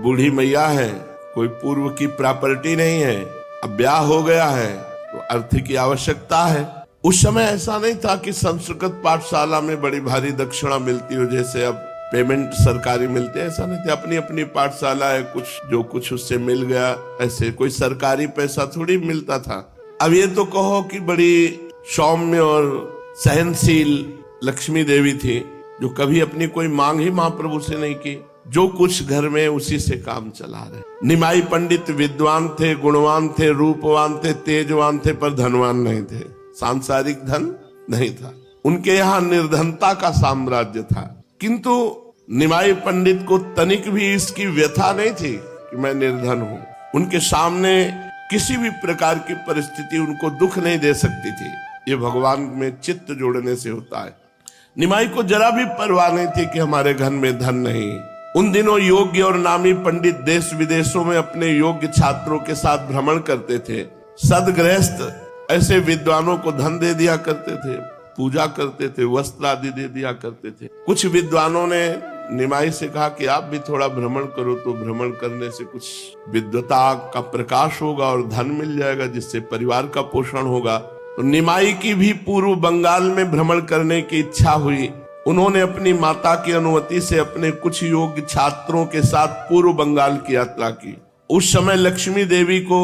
बूढ़ी मैया है, कोई पूर्व की प्रॉपर्टी नहीं है, अब ब्याह हो गया है तो अर्थ की आवश्यकता है। उस समय ऐसा नहीं था कि संस्कृत पाठशाला में बड़ी भारी दक्षिणा मिलती हो, जैसे अब पेमेंट सरकारी मिलते हैं, ऐसा नहीं था। अपनी अपनी पाठशाला है, कुछ जो कुछ उससे मिल गया, ऐसे कोई सरकारी पैसा थोड़ी मिलता था। अब ये तो कहो कि बड़ी सौम्य और सहनशील लक्ष्मी देवी थी, जो कभी अपनी कोई मांग ही महाप्रभु से नहीं की, जो कुछ घर में उसी से काम चला रहे। निमाई पंडित विद्वान थे, गुणवान थे, रूपवान थे, तेजवान थे, पर धनवान नहीं थे, सांसारिक धन नहीं था। उनके यहाँ निर्धनता का साम्राज्य था। किंतु निमाई पंडित को तनिक भी इसकी व्यथा नहीं थी कि मैं निर्धन हूं। उनके सामने किसी भी प्रकार की परिस्थिति उनको दुख नहीं दे सकती थी। ये भगवान में चित्त जोड़ने से होता है। निमाई को जरा भी परवाह नहीं थी कि हमारे घर में धन नहीं। उन दिनों योग्य और नामी पंडित देश विदेशों में अपने योग्य छात्रों के साथ भ्रमण करते थे। सदगृहस्थ ऐसे विद्वानों को धन दे दिया करते थे, पूजा करते थे, वस्त्र आदि दे दिया करते थे। कुछ विद्वानों ने निमाई से कहा कि आप भी थोड़ा भ्रमण करो, तो भ्रमण करने से कुछ विद्वता का प्रकाश होगा और धन मिल जाएगा, जिससे परिवार का पोषण होगा। तो निमाई की भी पूर्व बंगाल में भ्रमण करने की इच्छा हुई। उन्होंने अपनी माता की अनुमति से अपने कुछ योग्य छात्रों के साथ पूर्व बंगाल की यात्रा की। उस समय लक्ष्मी देवी को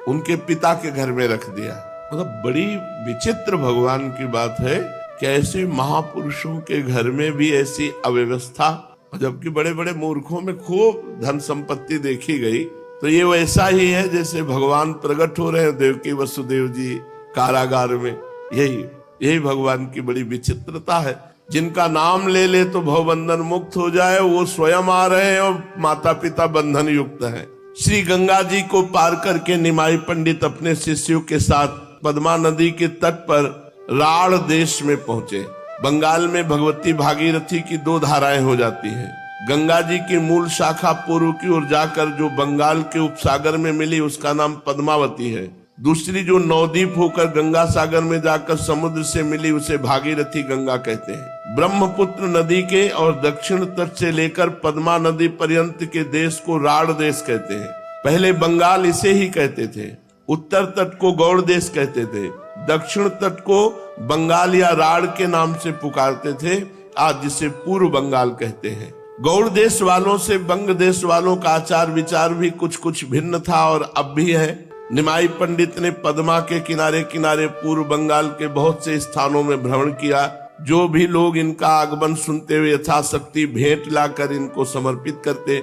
उनके पिता के घर में रख दिया। मतलब बड़ी विचित्र भगवान की बात है कि ऐसे महापुरुषों के घर में भी ऐसी अव्यवस्था, जबकि बड़े बड़े मूर्खों में खूब धन संपत्ति देखी गई। तो ये वैसा ही है जैसे भगवान प्रकट हो रहे हैं देवकी वसुदेव जी कारागार में। यही भगवान की बड़ी विचित्रता है। जिनका नाम ले ले तो भवबंधन मुक्त हो जाए, वो स्वयं आ रहे हैं और माता पिता बंधन युक्त हैं। श्री गंगा जी को पार करके निमाई पंडित अपने शिष्यों के साथ पद्मा नदी के तट पर राढ़ देश में पहुंचे। बंगाल में भगवती भागीरथी की दो धाराएं हो जाती हैं। गंगा जी की मूल शाखा पूर्व की ओर जाकर जो बंगाल के उपसागर में मिली उसका नाम पद्मावती है। दूसरी जो नवद्वीप होकर गंगा सागर में जाकर समुद्र से मिली उसे भागीरथी गंगा कहते हैं। ब्रह्मपुत्र नदी के और दक्षिण तट से लेकर पद्मा नदी पर्यंत के देश को राढ़ देश कहते हैं। पहले बंगाल इसे ही कहते थे। उत्तर तट को गौड़ देश कहते थे, दक्षिण तट को बंगाल या राढ़ के नाम से पुकारते थे, आज जिसे पूर्व बंगाल कहते हैं। गौड़ देश वालों से बंग देश वालों का आचार विचार भी कुछ कुछ भिन्न था और अब भी है। निमाई पंडित ने पद्मा के किनारे किनारे पूर्व बंगाल के बहुत से स्थानों में भ्रमण किया। जो भी लोग इनका आगमन सुनते हुए यथाशक्ति भेंट लाकर इनको समर्पित करते।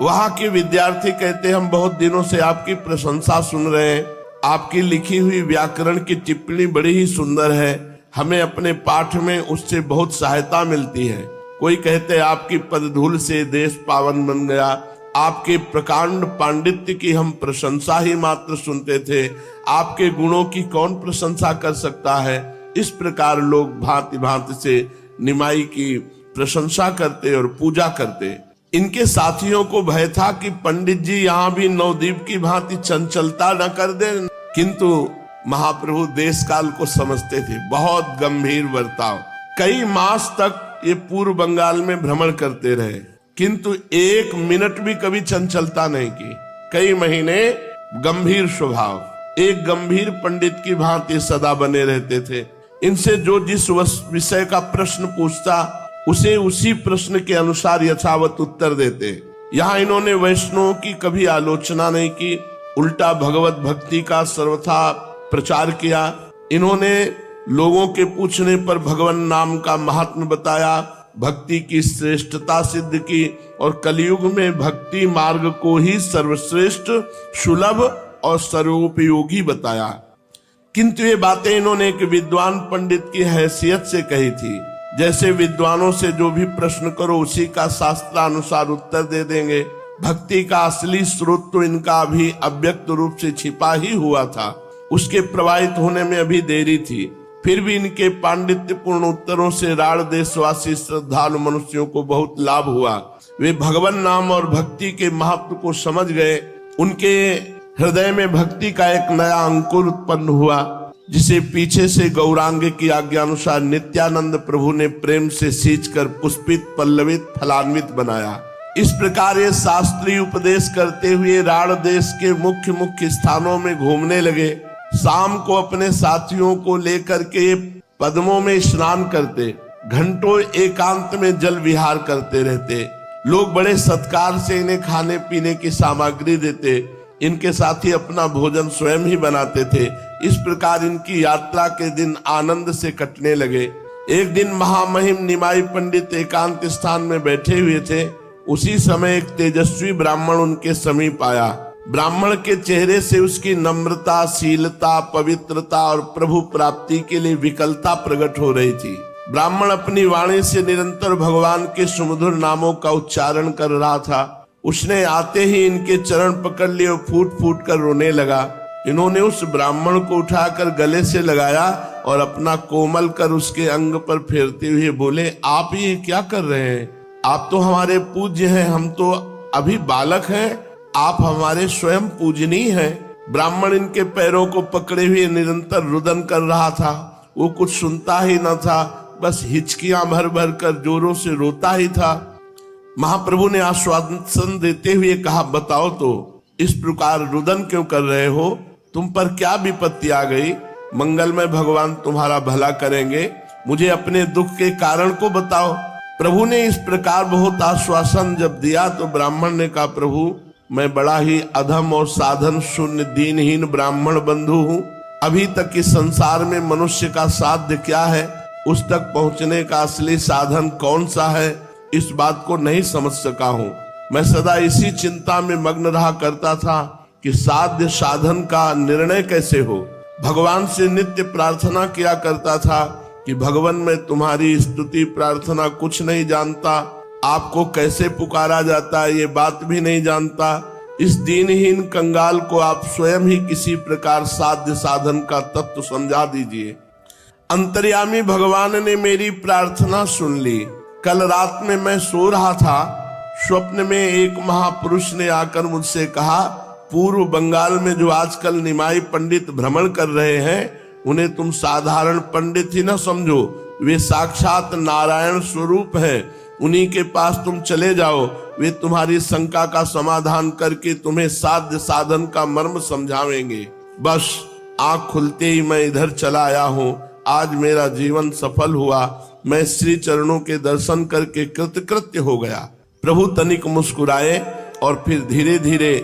वहां के विद्यार्थी कहते, हम बहुत दिनों से आपकी प्रशंसा सुन रहे हैं। आपकी लिखी हुई व्याकरण की टिप्पणी बड़ी ही सुंदर है। हमें अपने पाठ में उससे बहुत सहायता मिलती है। कोई कहते आपकी पदधूल से देश पावन बन गया। आपके प्रकांड पांडित्य की हम प्रशंसा ही मात्र सुनते थे, आपके गुणों की कौन प्रशंसा कर सकता है। इस प्रकार लोग भांति भांति से निमाई की प्रशंसा करते और पूजा करते। इनके साथियों को भय था कि पंडित जी यहाँ भी नवद्वीप की भांति चंचलता न कर दे, किंतु महाप्रभु देश काल को समझते थे। बहुत गंभीर बर्ताव। कई मास तक ये पूर्व बंगाल में भ्रमण करते रहे, किंतु एक मिनट भी कभी चंचलता नहीं की। कई महीने गंभीर स्वभाव, एक गंभीर पंडित की भांति सदा बने रहते थे। इनसे जो जिस विषय का प्रश्न पूछता उसे उसी प्रश्न के अनुसार यथावत उत्तर देते। यहाँ इन्होंने वैष्णवों की कभी आलोचना नहीं की, उल्टा भगवत भक्ति का सर्वथा प्रचार किया। इन्होंने लोगों के पूछने पर भगवान नाम का महात्म्य बताया, भक्ति की श्रेष्ठता सिद्ध की और कलयुग में भक्ति मार्ग को ही सर्वश्रेष्ठ, सुलभ और सर्वोपयोगी बताया। किंतु ये बातें इन्होंने एक विद्वान पंडित की हैसियत से कही थी। जैसे विद्वानों से जो भी प्रश्न करो उसी का शास्त्रानुसार उत्तर दे देंगे। भक्ति का असली स्रोत तो इनका अभी अव्यक्त रूप से छिपा ही हुआ था, उसके प्रवाहित होने में अभी देरी थी। फिर भी इनके पांडित्यपूर्ण उत्तरों से राढ़ देशवासी श्रद्धालु मनुष्यों को बहुत लाभ हुआ। वे भगवान नाम और भक्ति के महत्व को समझ गए। उनके हृदय में भक्ति का एक नया अंकुर उत्पन्न हुआ, जिसे पीछे से गौरांग की आज्ञानुसार नित्यानंद प्रभु ने प्रेम से सींचकर पुष्पित, पल्लवित, फलान्वित बनाया। इस प्रकार ये शास्त्रीय उपदेश करते हुए राढ़ देश के मुख्य मुख्य स्थानों में घूमने लगे। शाम को अपने साथियों को लेकर के पद्मों में स्नान करते, घंटों एकांत में जल विहार करते रहते। लोग बड़े सत्कार से इन्हें खाने पीने की सामग्री देते, इनके साथी अपना भोजन स्वयं ही बनाते थे। इस प्रकार इनकी यात्रा के दिन आनंद से कटने लगे। एक दिन महामहिम निमाई पंडित एकांत स्थान में बैठे हुए थे। उसी समय एक तेजस्वी ब्राह्मण उनके समीप आया। ब्राह्मण के चेहरे से उसकी नम्रता, शीलता, पवित्रता और प्रभु प्राप्ति के लिए विकलता प्रकट हो रही थी। ब्राह्मण अपनी वाणी से निरंतर भगवान के सुमधुर नामों का उच्चारण कर रहा था। उसने आते ही इनके चरण पकड़ लिए और फूट फूट कर रोने लगा। इन्होंने उस ब्राह्मण को उठाकर गले से लगाया और अपना कोमल कर उसके अंग पर फेरते हुए बोले, आप ये क्या कर रहे हैं? आप तो हमारे पूज्य हैं, हम तो अभी बालक हैं, आप हमारे स्वयं पूजनीय हैं। ब्राह्मण इनके पैरों को पकड़े हुए निरंतर रुदन कर रहा था। वो कुछ सुनता ही न था, बस हिचकियां भर भर कर जोरों से रोता ही था। महाप्रभु ने आश्वासन देते हुए कहा, बताओ तो इस प्रकार रुदन क्यों कर रहे हो? तुम पर क्या विपत्ति आ गई? मंगलमय भगवान तुम्हारा भला करेंगे, मुझे अपने दुख के कारण को बताओ। प्रभु ने इस प्रकार बहुत आश्वासन जब दिया तो ब्राह्मण ने कहा, प्रभु मैं बड़ा ही अधम और साधन शून्य दीनहीन ब्राह्मण बंधु हूँ। अभी तक इस संसार में मनुष्य का साध्य क्या है, उस तक पहुंचने का असली साधन कौन सा है, इस बात को नहीं समझ सका हूँ। मैं सदा इसी चिंता में मग्न रहा करता था कि साध्य साधन का निर्णय कैसे हो। भगवान से नित्य प्रार्थना किया करता था कि भगवान मैं तुम्हारी स्तुति प्रार्थना कुछ नहीं जानता, आपको कैसे पुकारा जाता है ये बात भी नहीं जानता। इस दीनहीन कंगाल को आप स्वयं ही किसी प्रकार साध्य साधन का तत्व समझा दीजिए। अंतर्यामी भगवान ने मेरी प्रार्थना सुन ली। कल रात में मैं सो रहा था, स्वप्न में एक महापुरुष ने आकर मुझसे कहा, पूर्व बंगाल में जो आजकल निमाई पंडित भ्रमण कर रहे हैं, उन्हें तुम साधारण पंडित ही न समझो, वे साक्षात नारायण स्वरूप हैं। उन्हीं के पास तुम चले जाओ, वे तुम्हारी शंका का समाधान करके तुम्हें साध्य साधन का मर्म समझावेंगे। बस आंख खुलते ही मैं इधर चला आया हूँ। आज मेरा जीवन सफल हुआ, मैं श्री चरणों के दर्शन करके कृतकृत्य हो गया। प्रभु तनिक मुस्कुराए और फिर धीरे धीरे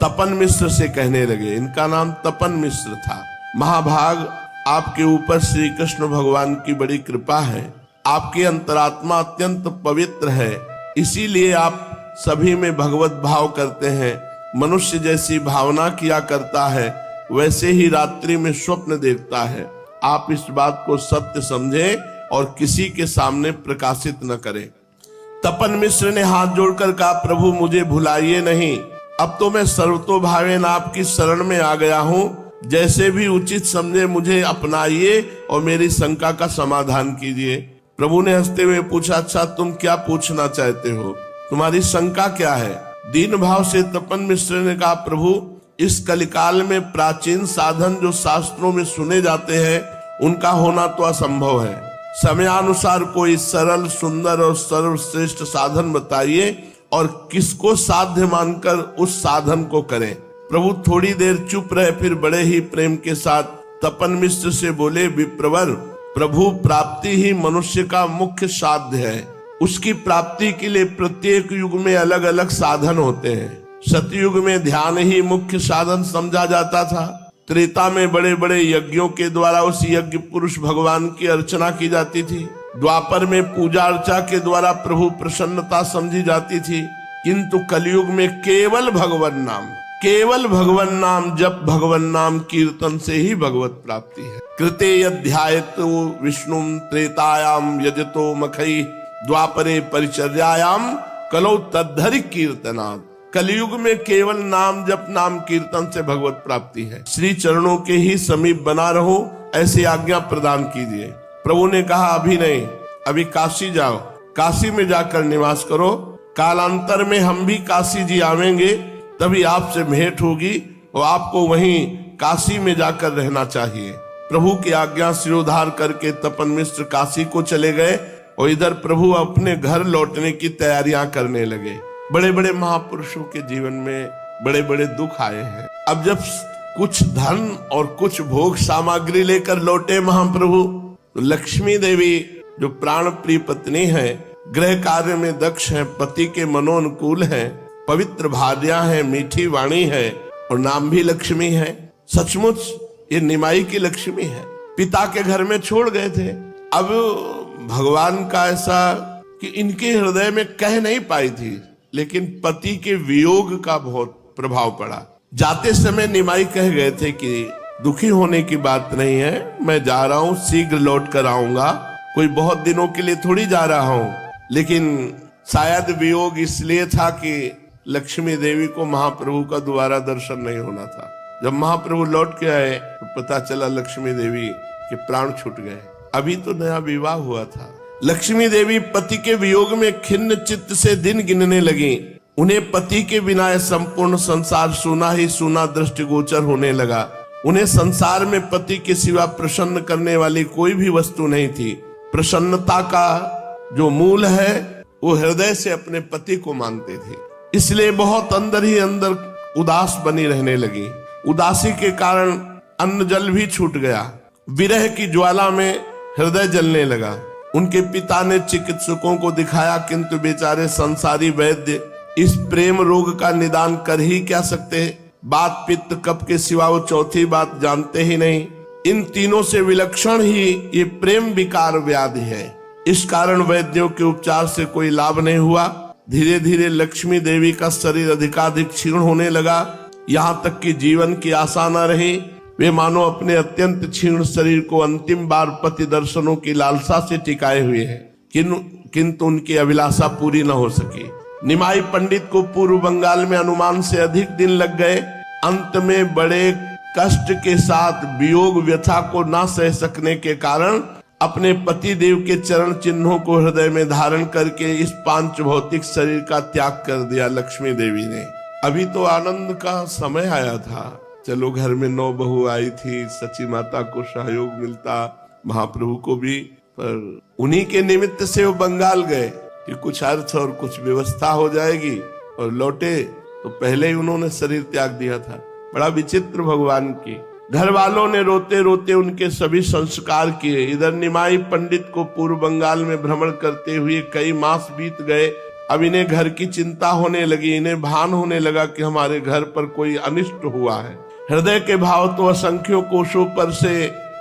तपन मिश्र से कहने लगे, इनका नाम तपन मिश्र था। महाभाग, आपके ऊपर श्री कृष्ण भगवान की बड़ी कृपा है। आपकी अंतरात्मा अत्यंत पवित्र है, इसीलिए आप सभी में भगवत भाव करते हैं। मनुष्य जैसी भावना किया करता है, वैसे ही रात्रि में स्वप्न देखता है। आप इस बात को सत्य समझें और किसी के सामने प्रकाशित न करें। तपन मिश्र ने हाथ जोड़कर कहा, प्रभु मुझे भुलाइए नहीं, अब तो मैं सर्वतोभावेन आपकी शरण में आ गया हूँ। जैसे भी उचित समझे मुझे अपनाइए और मेरी शंका का समाधान कीजिए। प्रभु ने हंसते हुए पूछा, अच्छा तुम क्या पूछना चाहते हो, तुम्हारी शंका क्या है? दीन भाव से तपन मिश्र ने कहा, प्रभु इस कलिकाल में प्राचीन साधन जो शास्त्रों में सुने जाते हैं, उनका होना तो असंभव है। समयानुसार कोई सरल, सुंदर और सर्वश्रेष्ठ साधन बताइए और किसको साध्य मानकर उस साधन को करें। प्रभु थोड़ी देर चुप रहे, फिर बड़े ही प्रेम के साथ तपन मिश्र से बोले, विप्रवर, प्रभु प्राप्ति ही मनुष्य का मुख्य साध्य है। उसकी प्राप्ति के लिए प्रत्येक युग में अलग अलग साधन होते हैं। सतयुग में ध्यान ही मुख्य साधन समझा जाता था। त्रेता में बड़े बड़े यज्ञों के द्वारा उस यज्ञ पुरुष भगवान की अर्चना की जाती थी। द्वापर में पूजा अर्चा के द्वारा प्रभु प्रसन्नता समझी जाती थी। किंतु कलयुग में केवल भगवान नाम जप, भगवान नाम कीर्तन से ही भगवत प्राप्ति है। कृते यध्यायतो विष्णु त्रेतायाम यजतो मखई द्वापरे परिचर्यायाम कलौ तद्धरि कीर्तनात्। कलयुग में केवल नाम जप, नाम कीर्तन से भगवत प्राप्ति है। श्री चरणों के ही समीप बना रहो, ऐसी आज्ञा प्रदान कीजिए। प्रभु ने कहा, अभी नहीं, अभी काशी जाओ, काशी में जाकर निवास करो। कालांतर में हम भी काशी जी आवेंगे, तभी आपसे भेंट होगी और आपको वहीं काशी में जाकर रहना चाहिए। प्रभु की आज्ञा शिरोधार करके तपन मिश्र काशी को चले गए और इधर प्रभु अपने घर लौटने की तैयारियां करने लगे। बड़े बड़े महापुरुषों के जीवन में बड़े बड़े दुख आए हैं। अब जब कुछ धन और कुछ भोग सामग्री लेकर लौटे महाप्रभु, तो लक्ष्मी देवी जो प्राण प्रिय पत्नी है, गृह कार्य में दक्ष है, पति के मनोनुकूल है, पवित्र भार्या है, मीठी वाणी है और नाम भी लक्ष्मी है, सचमुच ये निमाई की लक्ष्मी है। पिता के घर में छोड़ गए थे। अब भगवान का ऐसा कि इनके हृदय में कह नहीं पाई थी, लेकिन पति के वियोग का बहुत प्रभाव पड़ा। जाते समय निमाई कह गए थे कि दुखी होने की बात नहीं है, मैं जा रहा हूं, शीघ्र लौट कर आऊंगा, कोई बहुत दिनों के लिए थोड़ी जा रहा हूं। लेकिन शायद वियोग इसलिए था कि लक्ष्मी देवी को महाप्रभु का दोबारा दर्शन नहीं होना था। जब महाप्रभु लौट के आए तो पता चला लक्ष्मी देवी के प्राण छूट गए। अभी तो नया विवाह हुआ था। लक्ष्मी देवी पति के वियोग में खिन्न चित्त से दिन गिनने लगी। उन्हें पति के बिना संपूर्ण संसार सूना ही सूना दृष्टिगोचर होने लगा। उन्हें संसार में पति के सिवा प्रसन्न करने वाली कोई भी वस्तु नहीं थी। प्रसन्नता का जो मूल है वो हृदय से अपने पति को मानते थे, इसलिए बहुत अंदर ही अंदर उदास बनी रहने लगी। उदासी के कारण अन्न जल भी छूट गया। विरह की ज्वाला में हृदय जलने लगा। उनके पिता ने चिकित्सकों को दिखाया, किंतु बेचारे संसारी वैद्य इस प्रेम रोग का निदान कर ही क्या सकते। बात पित्त कफ के सिवा वो चौथी बात जानते ही नहीं। इन तीनों से विलक्षण ही ये प्रेम विकार व्याधि है। इस कारण वैद्यों के उपचार से कोई लाभ नहीं हुआ। धीरे धीरे लक्ष्मी देवी का शरीर अधिकाधिक क्षीण होने लगा, यहाँ तक कि जीवन की आशा न रही। वे मानो अपने अत्यंत क्षीण शरीर को अंतिम बार पति दर्शनों की लालसा से टिकाए हुए हैं, किंतु उनकी अभिलाषा पूरी न हो सकी। निमाई पंडित को पूर्व बंगाल में अनुमान से अधिक दिन लग गए। अंत में बड़े कष्ट के साथ वियोग व्यथा को न सह सकने के कारण अपने पति देव के चरण चिन्हों को हृदय में धारण करके इस पांच भौतिक शरीर का त्याग कर दिया लक्ष्मी देवी ने। अभी तो आनंद का समय आया था। चलो घर में 9 बहू आई थी, सची माता को सहयोग मिलता, महाप्रभु को भी, पर उन्हीं के निमित्त से वो बंगाल गए कि कुछ अर्थ और कुछ व्यवस्था हो जाएगी, और लौटे तो पहले ही उन्होंने शरीर त्याग दिया था। बड़ा विचित्र भगवान की। घर वालों ने रोते रोते उनके सभी संस्कार किए। इधर निमाई पंडित को पूर्व बंगाल में भ्रमण करते हुए कई मास बीत गए। अब इन्हें घर की चिंता होने लगी। इन्हें भान होने लगा कि हमारे घर पर कोई अनिष्ट हुआ है। हृदय के भाव तो असंख्यों कोशों पर से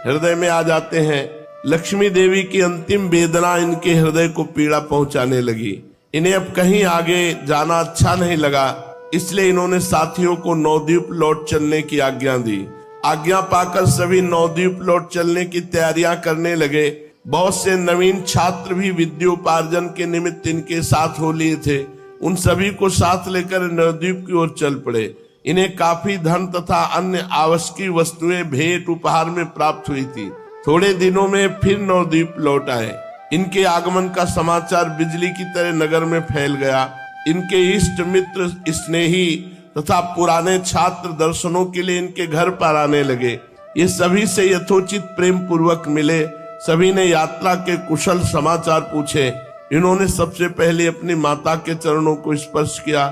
हृदय में आ जाते हैं। लक्ष्मी देवी की अंतिम वेदना इनके हृदय को पीड़ा पहुंचाने लगी। इन्हें अब कहीं आगे जाना अच्छा नहीं लगा, इसलिए इन्होंने साथियों को नवद्वीप लौट चलने की आज्ञा दी। आज्ञा पाकर सभी नवद्वीप लौट चलने की तैयारियां करने लगे। बहुत से नवीन छात्र भी विद्योपार्जन के निमित्त इनके साथ हो लिए थे। उन सभी को साथ लेकर नवद्वीप की ओर चल पड़े। इन्हें काफी धन तथा अन्य आवश्यक वस्तुएं भेंट उपहार में प्राप्त हुई थी। थोड़े दिनों में फिर नवद्वीप लौट आए। इनके आगमन का समाचार बिजली की तरह नगर में फैल गया। इनके इष्ट मित्र, स्नेही तथा पुराने छात्र दर्शनों के लिए इनके घर पर आने लगे। ये सभी से यथोचित प्रेम पूर्वक मिले। सभी ने यात्रा के कुशल समाचार पूछे। इन्होंने सबसे पहले अपनी माता के चरणों को स्पर्श किया।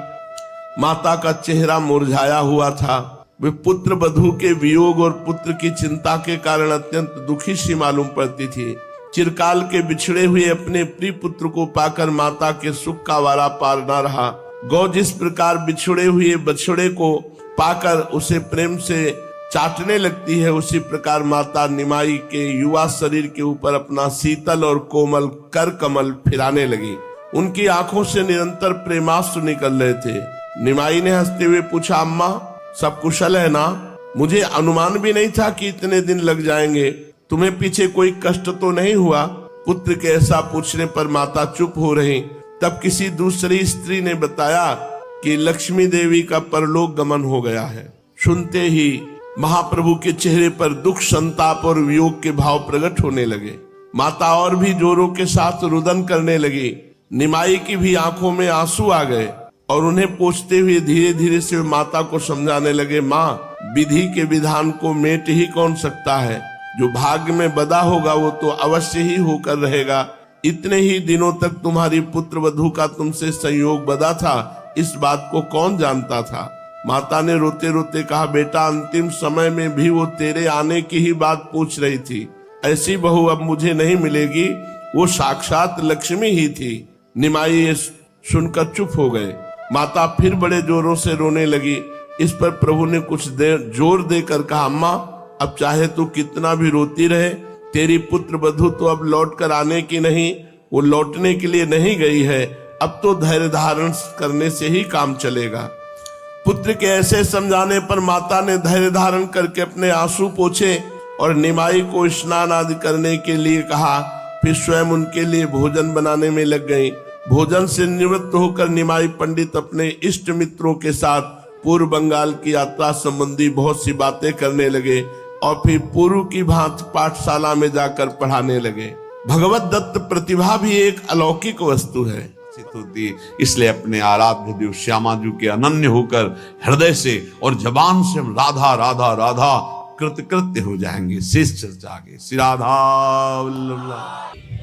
माता का चेहरा मुरझाया हुआ था। वे पुत्र वधू के वियोग और पुत्र की चिंता के कारण अत्यंत दुखी सी मालूम पड़ती थी। चिरकाल के बिछड़े हुए अपने प्रिय पुत्र को पाकर माता के सुख का वारा पार न रहा। गौ जिस प्रकार बिछड़े हुए बछड़े को पाकर उसे प्रेम से चाटने लगती है, उसी प्रकार माता निमाई के युवा शरीर के ऊपर अपना शीतल और कोमल कर कमल फिराने लगी। उनकी आंखों से निरंतर प्रेमाश्रु निकल रहे थे। निमाई ने हंसते हुए पूछा, अम्मा सब कुशल है ना? मुझे अनुमान भी नहीं था कि इतने दिन लग जाएंगे। तुम्हें पीछे कोई कष्ट तो नहीं हुआ? पुत्र के ऐसा पूछने पर माता चुप हो रही। तब किसी दूसरी स्त्री ने बताया कि लक्ष्मी देवी का परलोक गमन हो गया है। सुनते ही महाप्रभु के चेहरे पर दुख, संताप और वियोग के भाव प्रकट होने लगे। माता और भी जोरों के साथ रुदन करने लगी। निमाई की भी आंखों में आंसू आ गए और उन्हें पोंछते हुए धीरे धीरे से माता को समझाने लगे, माँ विधि के विधान को मेट ही कौन सकता है। जो भाग्य में बदा होगा वो तो अवश्य ही होकर रहेगा। इतने ही दिनों तक तुम्हारी पुत्र वधू का तुमसे संयोग बदा था, इस बात को कौन जानता था। माता ने रोते रोते कहा, बेटा अंतिम समय में भी वो तेरे आने की ही बात पूछ रही थी। ऐसी बहू अब मुझे नहीं मिलेगी, वो साक्षात लक्ष्मी ही थी। निमाई ये सुनकर चुप हो गए। माता फिर बड़े जोरों से रोने लगी। इस पर प्रभु ने कुछ देर जोर देकर कहा, अम्मा अब चाहे तू कितना भी रोती रहे, तेरी पुत्र वधू तो अब लौट कर आने की नहीं, वो लौटने के लिए नहीं गई है। अब तो धैर्य धारण करने से ही काम चलेगा। पुत्र के ऐसे समझाने पर माता ने धैर्य धारण करके अपने आंसू पोंछे और निमाई को स्नान आदि करने के लिए कहा। फिर स्वयं उनके लिए भोजन बनाने में लग गई। भोजन से निवृत्त होकर निमाई पंडित अपने इष्ट मित्रों के साथ पूर्व बंगाल की यात्रा संबंधी बहुत सी बातें करने लगे और फिर पूर्व की भांति पाठशाला में जाकर पढ़ाने लगे। भगवत दत्त प्रतिभा भी एक अलौकिक वस्तु है होती, इसलिए अपने आराध्य देव श्यामा जी के अनन्य होकर हृदय से और जबान से हम राधा राधा राधा कृतकृत्य हो जाएंगे। शेष चर्चा आगे। श्री राधा वल्लभ।